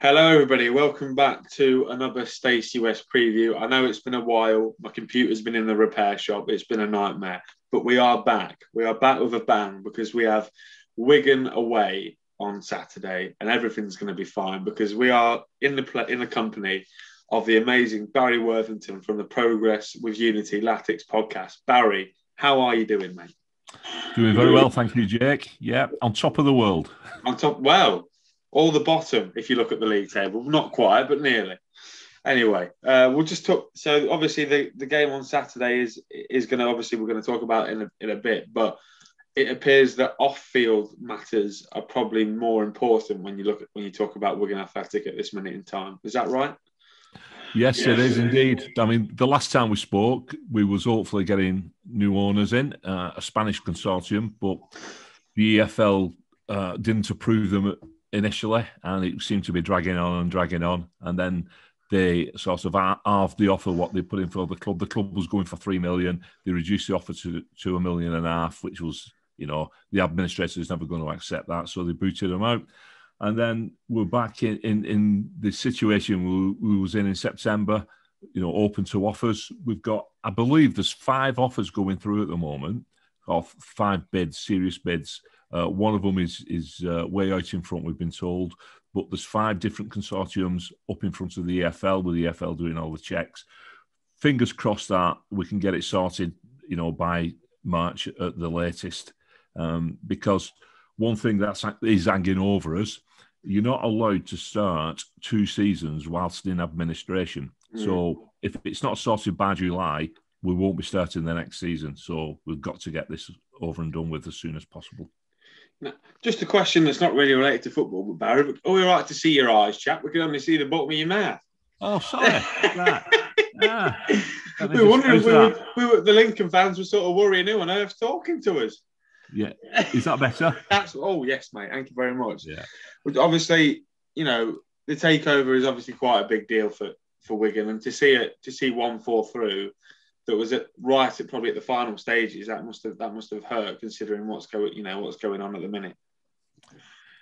Hello, everybody. Welcome back to another Stacey West preview. I know it's been a while. My computer's been in the repair shop. It's been a nightmare. But we are back. We are back with a bang because we have Wigan away on Saturday and everything's going to be fine because we are in the company of the amazing Barry Worthington from the Progress with Unity Latics Podcast. Barry, how are you doing, mate? Doing very well, thank you, Jake. Yeah, on top of the world. On top, well... all the bottom, if you look at the league table. Not quite, but nearly. Anyway, we'll just talk. So obviously the game on Saturday is going to, obviously we're going to talk about it in a bit, but it appears that off-field matters are probably more important when you talk about Wigan Athletic at this minute in time. Is that right? Yes, it is indeed. I mean, the last time we spoke, we was hopefully getting new owners in, a Spanish consortium, but the EFL didn't approve them initially, and it seemed to be dragging on, and then they sort of halved the offer what they put in for the club. The club was going for 3 million. They reduced the offer to $1.5 million, which was, the administrator is never going to accept that, so they booted them out. And then we're back in the situation we was in September, open to offers. We've got, I believe there's 5 offers going through at the moment, or 5 bids, serious bids. One of them is way out in front, we've been told, but there's 5 different consortiums up in front of the EFL, with the EFL doing all the checks. Fingers crossed that we can get it sorted, by March at the latest, because one thing that is hanging over us, you're not allowed to start 2 seasons whilst in administration. So if it's not sorted by July, we won't be starting the next season. So we've got to get this over and done with as soon as possible. Now, just a question that's not really related to football, but Barry, are we all right to see your eyes, chap? We can only see the bottom of your mouth. Oh, sorry. Right. Yeah. We were wondering, the Lincoln fans were sort of worrying who on earth's talking to us. Yeah. Is that better? Oh, yes, mate. Thank you very much. Yeah. But obviously, the takeover is obviously quite a big deal for Wigan, and to see one fall through that was probably at the final stages, that must have hurt, considering what's going on at the minute.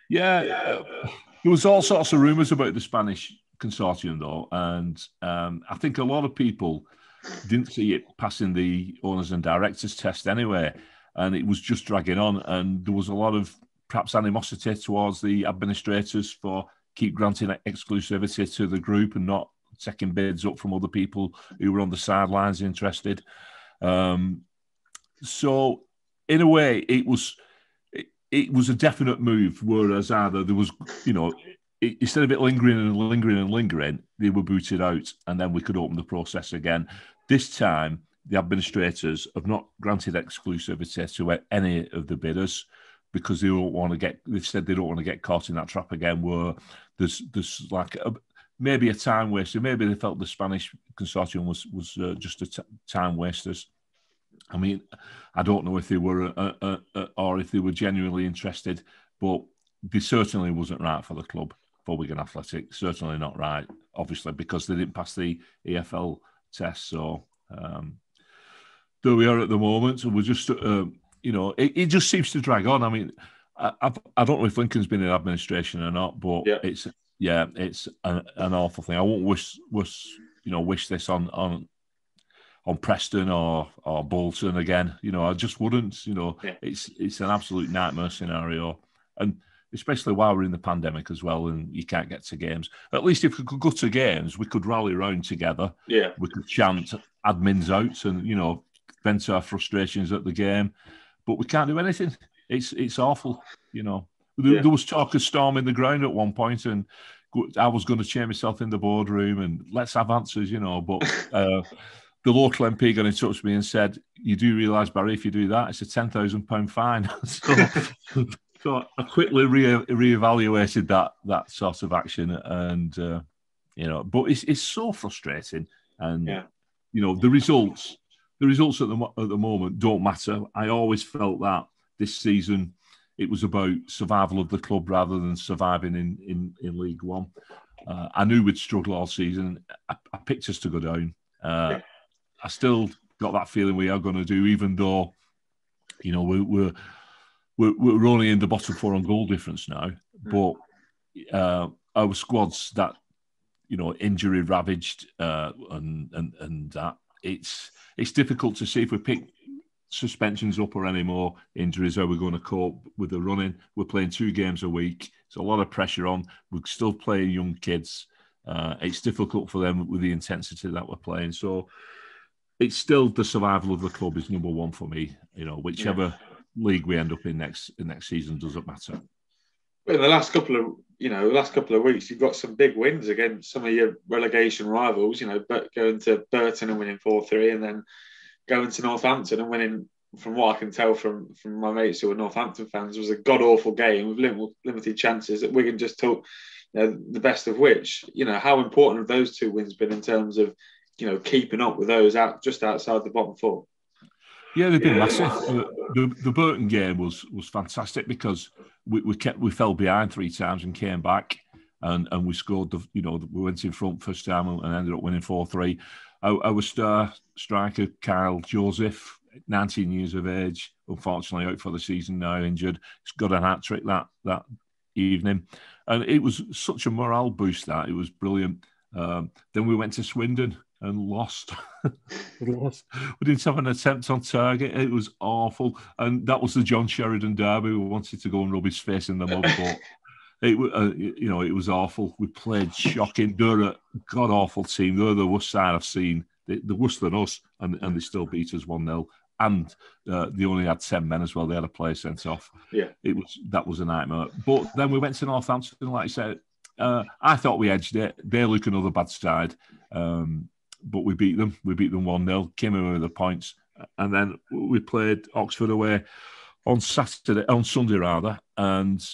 Yeah, there was all sorts of rumours about the Spanish consortium though, and I think a lot of people didn't see it passing the owners and directors test anyway, and it was just dragging on, and there was a lot of perhaps animosity towards the administrators for keep granting exclusivity to the group and not taking bids up from other people who were on the sidelines interested. So in a way, it was a definite move, whereas either there was, instead of it lingering, they were booted out, and then we could open the process again. This time, the administrators have not granted exclusivity to any of the bidders because they've said they don't want to get caught in that trap again, where there's like maybe a time waster. Maybe they felt the Spanish consortium was just time wasters. I mean, I don't know if they were or if they were genuinely interested, but they certainly wasn't right for the club, for Wigan Athletic. Certainly not right, obviously, because they didn't pass the EFL test. So there we are at the moment. So we're just, it just seems to drag on. I mean, I don't know if Lincoln's been in administration or not, but it's an awful thing. I won't wish this on Preston or Bolton again. I just wouldn't. It's an absolute nightmare scenario, and especially while we're in the pandemic as well, and you can't get to games. At least if we could go to games, we could rally around together. Yeah, we could chant admins out and vent our frustrations at the game, but we can't do anything. It's awful. There was talk of storming the ground at one point, and I was going to chain myself in the boardroom and let's have answers, but the local MP got in touch with me and said, "You do realise, Barry, if you do that, it's a £10,000 fine." So I quickly reevaluated that sort of action, and but it's so frustrating, and the results at the moment don't matter. I always felt that this season, it was about survival of the club rather than surviving in League One. I knew we'd struggle all season. I picked us to go down. I still got that feeling we are going to do, even though, you know, we're only in the bottom four on goal difference now. But our squad's that, you know, injury ravaged, and that it's difficult to see if we pick suspensions up or any more injuries, how we're going to cope with the running. We're playing 2 games a week. There's a lot of pressure on. We're still playing young kids. It's difficult for them with the intensity that we're playing. So it's still the survival of the club is number one for me. You know, whichever league we end up in next season doesn't matter. Well, in the last couple of weeks, you've got some big wins against some of your relegation rivals. You know, but going to Burton and winning 4-3, and then going to Northampton and winning, from what I can tell from my mates who are Northampton fans, was a god-awful game with limited chances that Wigan just took, you know, the best of which. You know, how important have those 2 wins been in terms of, you know, keeping up with those just outside the bottom 4? Yeah, they've been massive. The Burton game was fantastic because we fell behind 3 times and came back, and we scored. We went in front first time and ended up winning 4-3. Our star striker, Kyle Joseph, 19 years of age, unfortunately out for the season now, injured. He's got a hat-trick that evening. And it was such a morale boost that. It was brilliant. Then we went to Swindon and lost. We didn't have an attempt on target. It was awful. And that was the John Sheridan derby. We wanted to go and rub his face in the mud, but it was awful. We played shocking. They're a god-awful team. They're the worst side I've seen. They're worse than us, and they still beat us 1-0. And they only had 10 men as well. They had a player sent off. Yeah, that was a nightmare. But then we went to Northampton, like I said. I thought we edged it. They look another bad side. But we beat them. We beat them 1-0, came in with the points. And then we played Oxford away on Sunday, and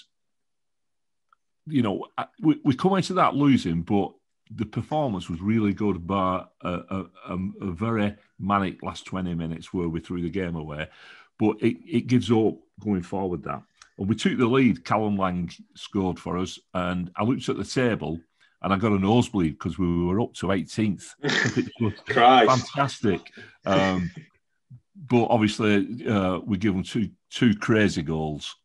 you know, we come into that losing, but the performance was really good. But a very manic last 20 minutes where we threw the game away. But it gives hope going forward. That, and we took the lead. Callum Lang scored for us, and I looked at the table and I got a nosebleed because we were up to 18th. It was fantastic. But obviously, we gave them two crazy goals.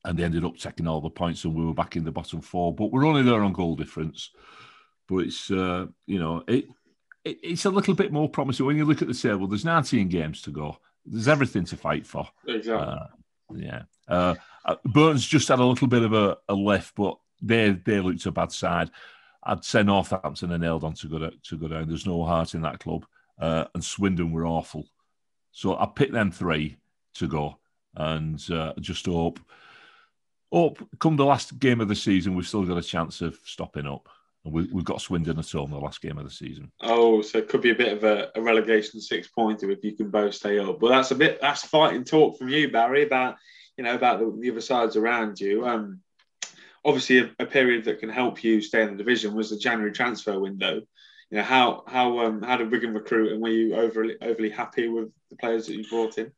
And they ended up taking all the points, and we were back in the bottom 4. But we're only there on goal difference. But it's it's a little bit more promising when you look at the table. There's 19 games to go. There's everything to fight for. Exactly. Burton's just had a little bit of a lift, but they looked a bad side. I'd say Northampton are nailed on to go down. There's no heart in that club, and Swindon were awful. So I picked them 3 to go, and just hope come the last game of the season, we've still got a chance of stopping up. And we've got Swindon at home the last game of the season. Oh, so it could be a bit of a relegation 6-pointer if you can both stay up. But that's fighting talk from you, Barry, about the other sides around you. Obviously, a period that can help you stay in the division was the January transfer window. You know, how did Wigan recruit, and were you overly happy with the players that you brought in?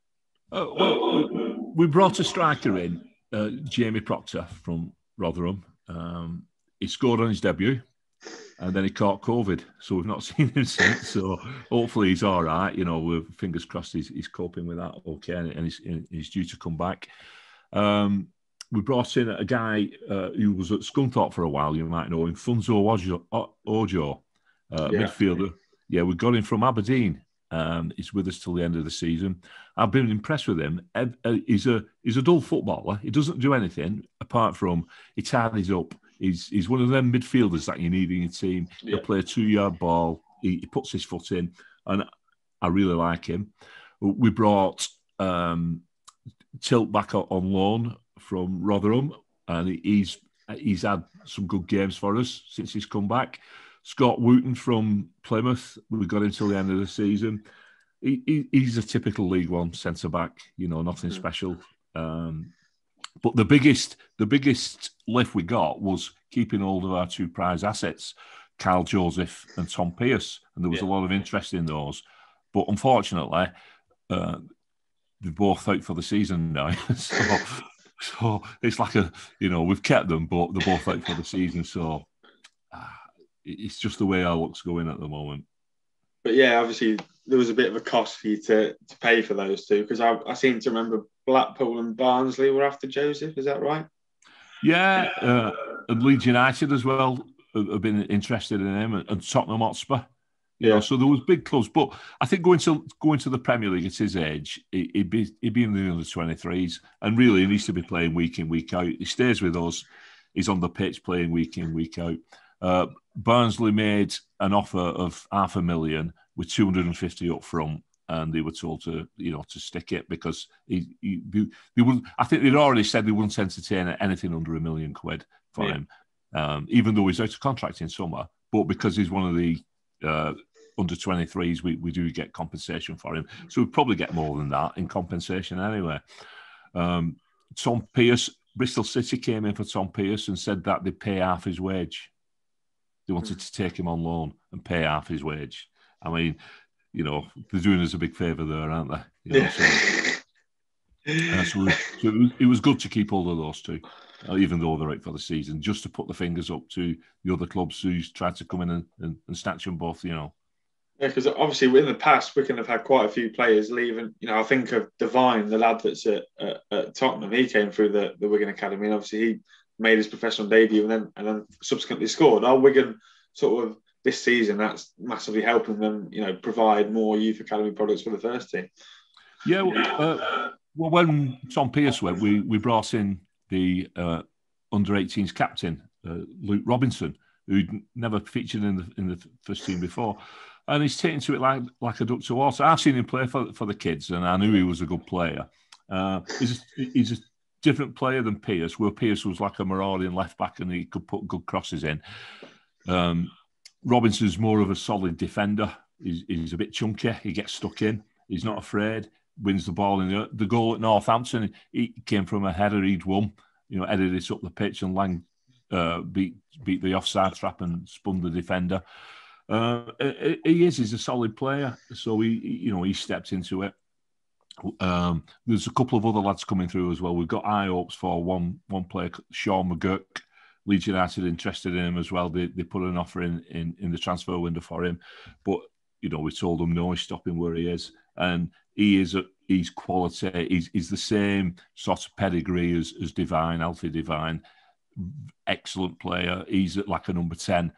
Well, we brought a striker in, Jamie Proctor from Rotherham. He scored on his debut, and then he caught COVID, so we've not seen him since. So hopefully he's all right. You know, we're fingers crossed he's coping with that okay, and he's due to come back. We brought in a guy who was at Scunthorpe for a while. You might know him, Funzo Ojo, midfielder. Yeah, we got him from Aberdeen. He's with us till the end of the season. I've been impressed with him. He's a dull footballer. He doesn't do anything apart from he tidies up. He's one of them midfielders that you need in your team. Yeah. He'll play a 2-yard ball. He puts his foot in, and I really like him. We brought Tilt back on loan from Rotherham, and he's had some good games for us since he's come back. Scott Wooten from Plymouth, we got him till the end of the season. He's a typical League One centre-back, you know, nothing special. But the biggest lift we got was keeping hold of our 2 prize assets, Kyle Joseph and Tom Pearce, and there was a lot of interest in those. But unfortunately, they're both out for the season now. So it's like we've kept them, but they're both out for the season. So it's just the way our luck's going at the moment. But yeah, obviously there was a bit of a cost for you to pay for those two, because I seem to remember Blackpool and Barnsley were after Joseph. Is that right? Yeah, and Leeds United as well have been interested in him, and Tottenham Hotspur. You know, so there was big clubs, but I think going to the Premier League at his age, he'd be in the under-23s, and really he needs to be playing week in, week out. He stays with us. He's on the pitch playing week in, week out. Barnsley made an offer of $500,000 with 250 up front, and they were told to stick it because they wouldn't. I think they'd already said they wouldn't entertain anything under £1 million for him, even though he's out of contract in summer. But because he's one of the under 23s, we do get compensation for him. So we'd probably get more than that in compensation anyway. Tom Pearce, Bristol City came in for Tom Pearce and said that they'd pay half his wage. They wanted to take him on loan and pay half his wage. I mean, they're doing us a big favour there, aren't they? So it was good to keep hold of those two, even though they're out for the season, just to put the fingers up to the other clubs who's tried to come in and snatch them both, Yeah, because obviously in the past, Wigan have had quite a few players leaving. I think of Devine, the lad that's at Tottenham. He came through the Wigan Academy, and obviously he made his professional debut and then subsequently scored. Our Wigan sort of this season, that's massively helping them, provide more youth academy products for the first team. Yeah, well, when Tom Pearce went, we brought in the under-18s captain, Luke Robinson, who'd never featured in the first team before, and he's taken to it like a duck to water. I've seen him play for the kids, and I knew he was a good player. He's a different player than Pearce, where Pearce was like a marauding left back and he could put good crosses in. Robinson's more of a solid defender. He's a bit chunky. He gets stuck in. He's not afraid. Wins the ball in the goal at Northampton. He came from a header he'd won. Headed it up the pitch, and Lang beat the offside trap and spun the defender. He's a solid player. So he stepped into it. There's a couple of other lads coming through as well. We've got high hopes for one player, Sean McGurk. Leeds United interested in him as well. They put an offer in the transfer window for him, but we told them no, he's stopping where he is, and he's quality. He's the same sort of pedigree as Devine, Alfie Devine. Excellent player. He's like a number 10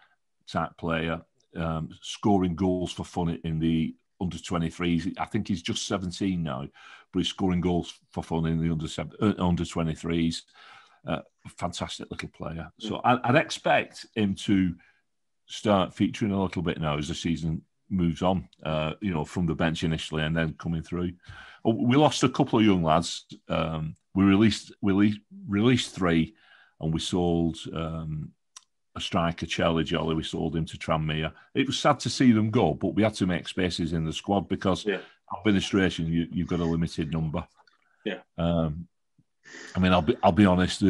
type player, scoring goals for fun in the under 23s. I think he's just 17 now, but he's scoring goals for fun in the under 23s. Fantastic little player. So I'd expect him to start featuring a little bit now as the season moves on, from the bench initially and then coming through. We lost a couple of young lads. We released 3, and we sold a striker, Charlie Jolly. We sold him to Tranmere. It was sad to see them go, but we had to make spaces in the squad because administration, you've got a limited number. Yeah. I mean, I'll be honest.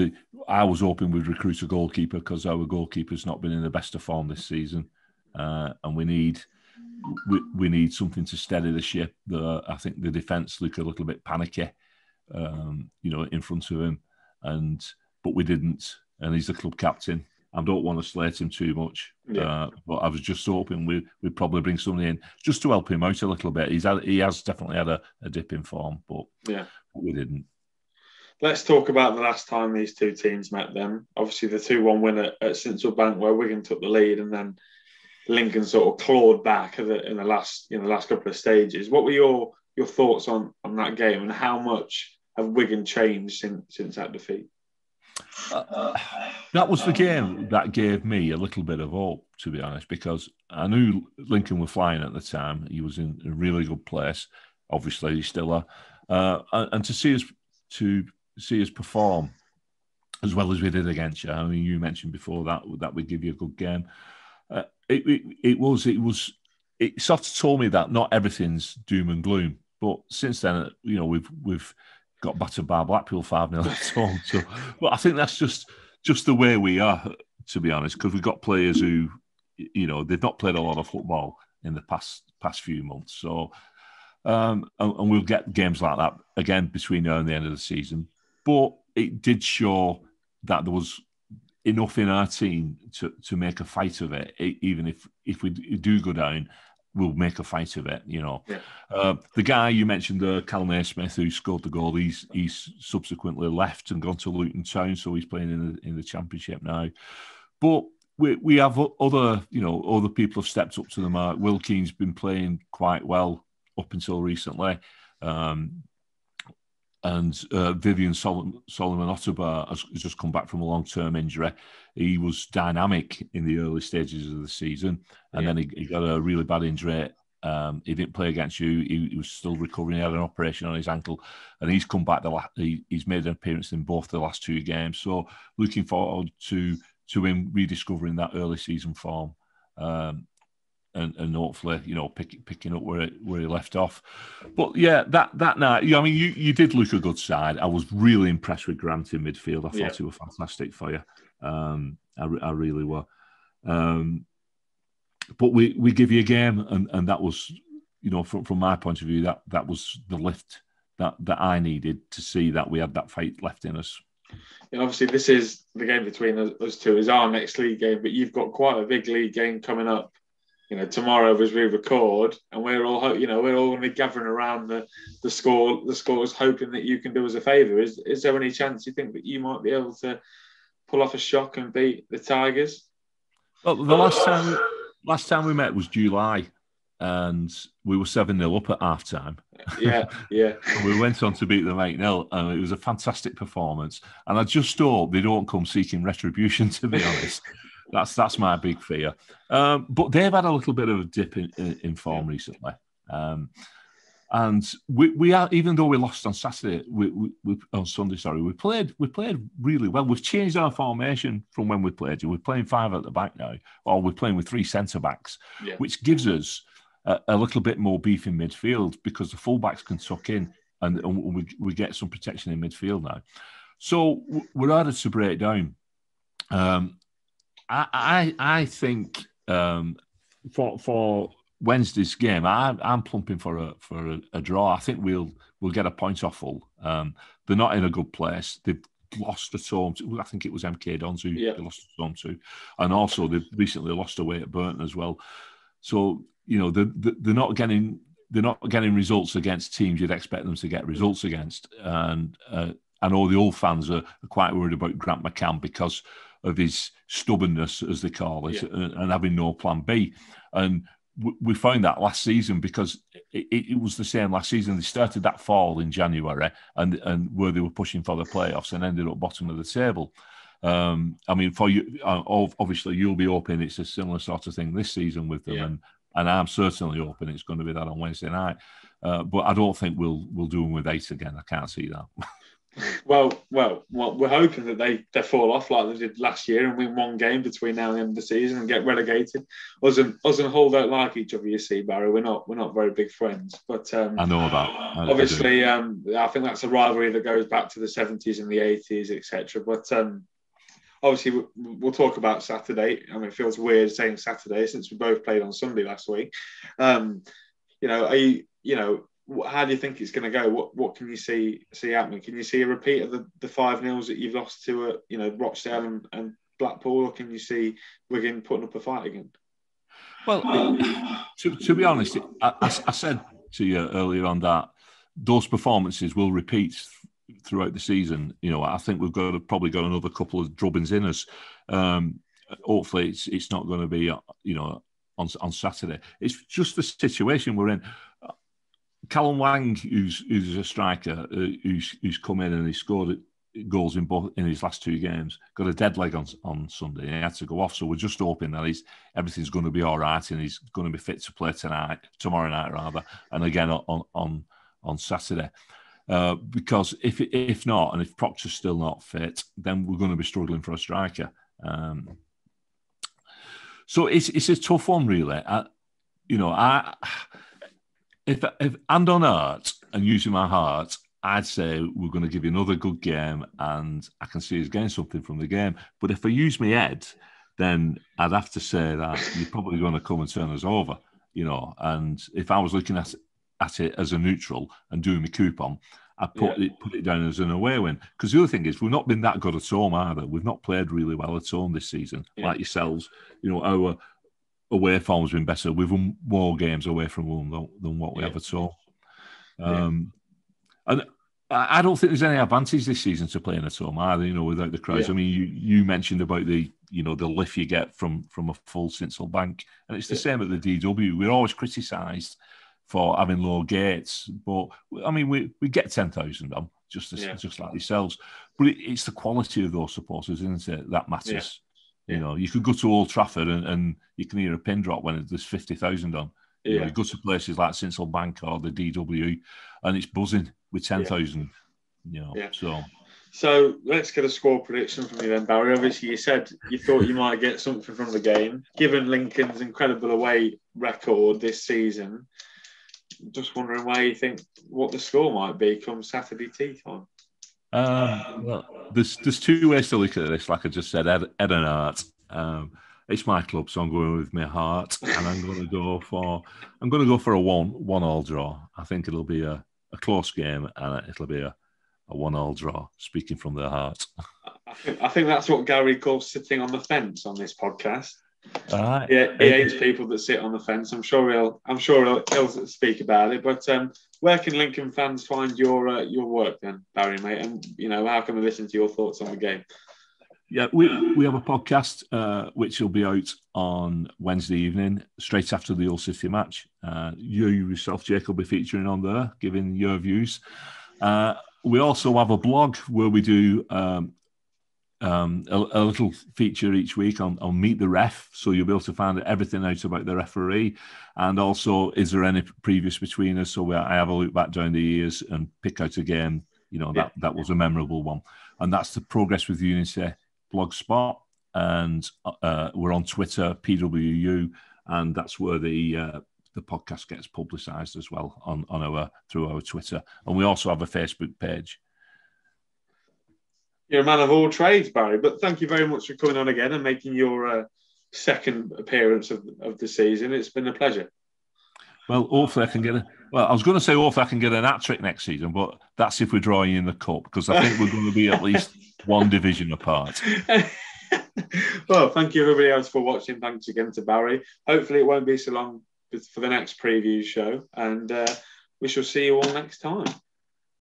I was hoping we'd recruit a goalkeeper because our goalkeeper's not been in the best of form this season, and we need something to steady the ship. I think the defence look a little bit panicky, in front of him, but we didn't. And he's the club captain. I don't want to slate him too much, but I was just hoping we'd probably bring somebody in just to help him out a little bit. He has definitely had a dip in form, but we didn't. Let's talk about the last time these two teams met them. Obviously, the 2-1 win at Central Bank, where Wigan took the lead, and then Lincoln sort of clawed back in the last couple of stages. What were your thoughts on that game, and how much have Wigan changed since that defeat? That was the game that gave me a little bit of hope, to be honest, because I knew Lincoln were flying at the time. He was in a really good place. Obviously, he's still are. And to see us perform as well as we did against you. I mean, you mentioned before that we'd give you a good game. It sort of told me that not everything's doom and gloom. But since then, we've got battered by Blackpool 5-0 at home. So, but I think that's just the way we are, to be honest, because we've got players who, they've not played a lot of football in the past few months. So And we'll get games like that again between now and the end of the season. But it did show that there was enough in our team to make a fight of it. Even if we do go down, we'll make a fight of it, Yeah. The guy you mentioned, Callum A-Smith, who scored the goal, he's subsequently left and gone to Luton Town, so he's playing in the Championship now. But we have other people have stepped up to the mark. Wilkie's been playing quite well up until recently. And Vivian Solomon Otterbar has just come back from a long-term injury. He was dynamic in the early stages of the season, and then he got a really bad injury. He didn't play against you. He was still recovering. He had an operation on his ankle, and he's come back. He's made an appearance in both the last two games. So looking forward to him rediscovering that early season form. And hopefully, picking up where he left off. But yeah, that night, I mean, you did look a good side. I was really impressed with Grant in midfield. I thought he was fantastic for you. I really were. But we give you a game, and that was, from my point of view, that was the lift that I needed to see that we had that fight left in us. Obviously, this is the game between us two. Is our next league game, but you've got quite a big league game coming up. Tomorrow as we record, and we're all going to be gathering around the scores, hoping that you can do us a favour. Is there any chance you think that you might be able to pull off a shock and beat the Tigers? Well, the last time we met was July, and we were 7-0 up at half time. Yeah. And we went on to beat them 8-0, and it was a fantastic performance. And I just hope they don't come seeking retribution, to be honest. That's my big fear. But they've had a little bit of a dip in form recently. And we are, even though we lost on Saturday, on Sunday, we played really well. We've changed our formation from when we played you. We're playing 5 at the back now, or we're playing with 3 centre-backs, which gives us a little bit more beef in midfield because the full-backs can tuck in and we get some protection in midfield now. So we're harder to break down. I think for Wednesday's game, I'm plumping for a draw. I think we'll get a point off Hull. They're not in a good place. They've lost at home. I think it was MK Dons who they lost at home to, and also they've recently lost away at Burton as well. So they're not getting results against teams you'd expect them to get results against. And I know the old fans are quite worried about Grant McCann because of his stubbornness, as they call it, and having no plan B. And we found that last season because it was the same last season. They started that fall in January and where they were pushing for the playoffs and ended up bottom of the table. I mean, for you, obviously, you'll be hoping it's a similar sort of thing this season with them, and I'm certainly hoping it's going to be that on Wednesday night. But I don't think we'll do them with 8 again. I can't see that. Well, we're hoping that they fall off like they did last year and win one game between now and the end of the season and get relegated. Us and Hull don't like each other, you see, Barry. We're not very big friends. But I know that. Obviously, I think that's a rivalry that goes back to the 70s and the 80s, etc. But obviously, we'll talk about Saturday. I mean, it feels weird saying Saturday since we both played on Sunday last week. How do you think it's going to go? What can you see happening? Can you see a repeat of the 5-0s that you've lost to Rochdale and Blackpool, or can you see Wigan putting up a fight again? Well, to be honest, I said to you earlier on that those performances will repeat throughout the season. I think we've probably got another couple of drubbings in us. Hopefully, it's not going to be on Saturday. It's just the situation we're in. Callum Wang, who's a striker, who's come in and he scored goals in his last 2 games, got a dead leg on Sunday. And he had to go off, so we're just hoping that everything's going to be all right and he's going to be fit to play tomorrow night, and again on Saturday. Because if not, and if Proctor's still not fit, then we're going to be struggling for a striker. So it's a tough one, really. If hand on heart and using my heart, I'd say we're going to give you another good game and I can see us getting something from the game. But if I use my head, then I'd have to say that you're probably going to come and turn us over, And if I was looking at at it as a neutral and doing my coupon, I put it down as an away win. Because the other thing is, we've not been that good at home either. We've not played really well at home this season, like yourselves. Our away form's been better. We've won more games away from home than what we have at home. And I don't think there's any advantage this season to playing at home either, without the crowds. I mean, you mentioned about the lift you get from a full Sincil Bank, and it's the same at the DW. We're always criticised for having low gates, but I mean, we get 10,000 on just like yourselves. But it's the quality of those supporters, isn't it? That matters. You could go to Old Trafford and you can hear a pin drop when there's 50,000 on. You go to places like Sincil Bank or the DW, and it's buzzing with 10,000. So let's get a score prediction from you then, Barry. Obviously, you said you thought you might get something from the game. Given Lincoln's incredible away record this season, just wondering why you think what the score might be come Saturday tea time. Well, there's two ways to look at this. Like I just said, Ed and Art. It's my club, so I'm going with my heart, and I'm going to go for a 1-1 draw. I think it'll be a close game, and it'll be a 1-1 draw. Speaking from the heart, I think that's what Gary calls sitting on the fence on this podcast. All right. He hates people that sit on the fence. I'm sure he'll speak about it. But where can Lincoln fans find your work then, Barry, mate? And how can we listen to your thoughts on the game? Yeah, we have a podcast which will be out on Wednesday evening, straight after the Hull City match. You yourself, Jake, will be featuring on there, giving your views. We also have a blog where we do a little feature each week on Meet the Ref, so you'll be able to find everything out about the referee, and also is there any previous between us, so I have a look back down the years and pick out a game, that was a memorable one. And that's the Progress with Unity blogspot, and we're on Twitter, PWU, and that's where the podcast gets publicised as well through our Twitter, and we also have a Facebook page. You're a man of all trades, Barry, but thank you very much for coming on again and making your second appearance of the season. It's been a pleasure. Well, hopefully I can get I was going to say hopefully I can get an hat-trick next season, but that's if we're drawing in the cup, because I think we're going to be at least one division apart. Well, thank you everybody else for watching. Thanks again to Barry. Hopefully it won't be so long for the next preview show, and we shall see you all next time.